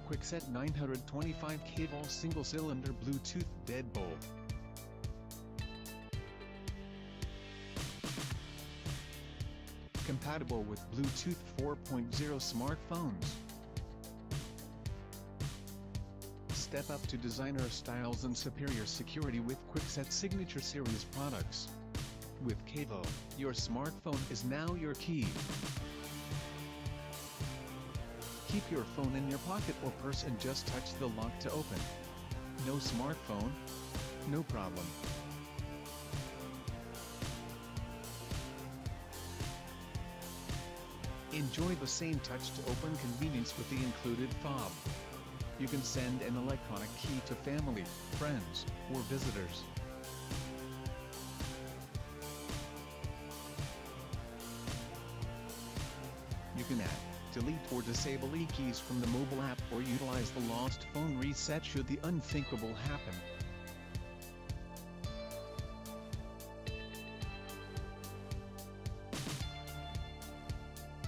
Kwikset 925 Kevo single-cylinder Bluetooth Deadbolt. Compatible with Bluetooth 4.0 smartphones. Step up to designer styles and superior security with Kwikset Signature Series products. With Kevo, your smartphone is now your key. Keep your phone in your pocket or purse and just touch the lock to open. No smartphone? No problem. Enjoy the same touch-to-open convenience with the included fob. You can send an electronic key to family, friends, or visitors. You can add, delete or disable e-keys from the mobile app or utilize the lost phone reset should the unthinkable happen.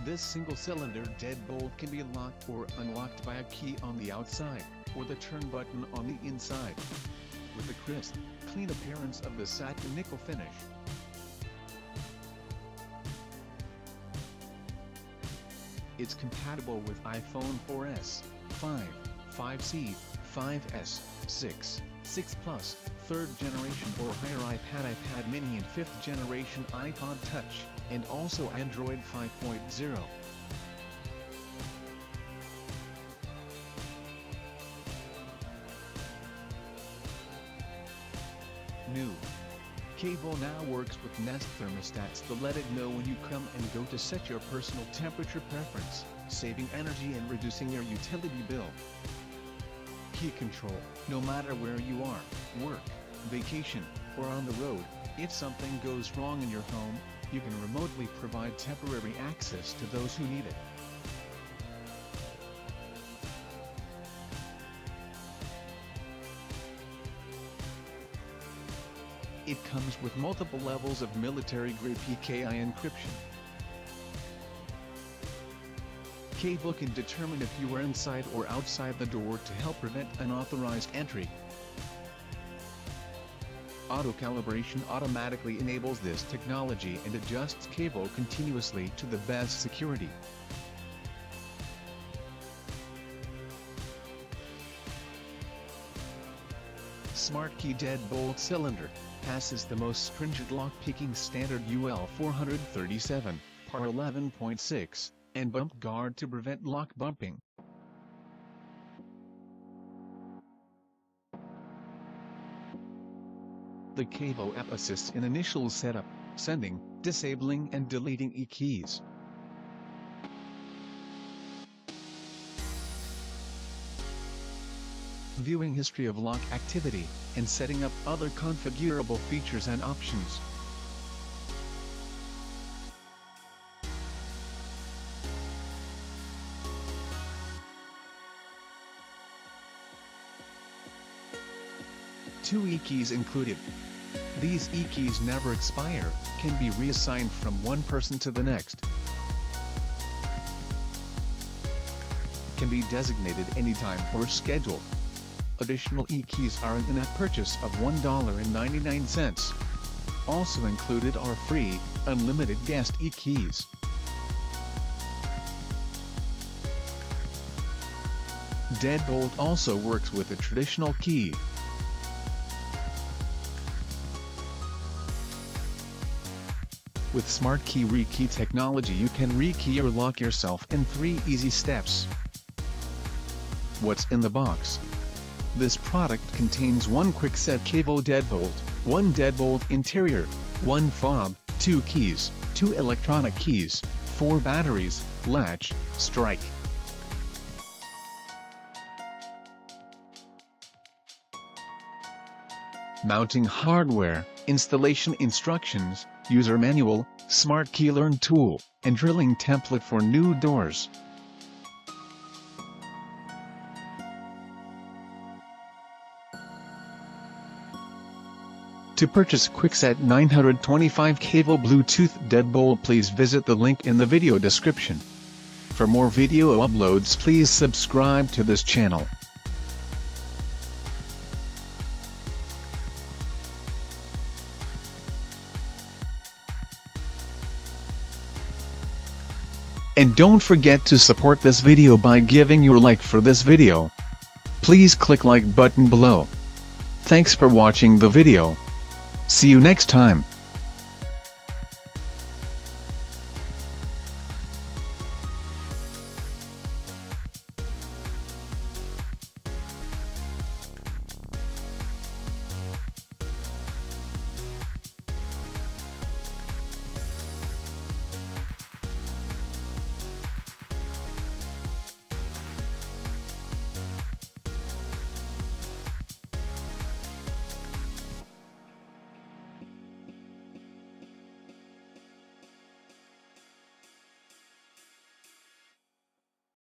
This single-cylinder deadbolt can be locked or unlocked by a key on the outside, or the turn button on the inside. With the crisp, clean appearance of the satin nickel finish. It's compatible with iPhone 4S, 5, 5C, 5S, 6, 6 Plus, 3rd generation or higher iPad mini and 5th generation iPod Touch, and also Android 5.0. New. Kevo now works with Nest thermostats to let it know when you come and go to set your personal temperature preference, saving energy and reducing your utility bill. Key control, no matter where you are, work, vacation, or on the road, if something goes wrong in your home, you can remotely provide temporary access to those who need it. It comes with multiple levels of military-grade PKI encryption. Kevo can determine if you are inside or outside the door to help prevent unauthorized entry. Auto-calibration automatically enables this technology and adjusts Kevo continuously to the best security. Smartkey Deadbolt cylinder passes the most stringent lock-picking standard UL 437, par 11.6, and bump guard to prevent lock bumping. The Kevo app assists in initial setup, sending, disabling and deleting e-keys. Viewing history of lock activity, and setting up other configurable features and options. Two e-keys included. These e-keys never expire, can be reassigned from one person to the next. Can be designated anytime or scheduled. Additional e-keys are an in-app purchase of $1.99. Also included are free, unlimited guest e-keys. Deadbolt also works with a traditional key. With Smartkey Re-Key technology you can re-key or lock yourself in 3 easy steps. What's in the box? This product contains one Kwikset Kevo deadbolt, one deadbolt interior, one fob, 2 keys, 2 electronic keys, 4 batteries, latch, strike. Mounting hardware, installation instructions, user manual, Smartkey Learn tool, and drilling template for new doors. To purchase Kwikset 925 Kevo Bluetooth Deadbolt, please visit the link in the video description. for more video uploads, please subscribe to this channel. And don't forget to support this video by giving your like for this video. Please click like button below. Thanks for watching the video. See you next time.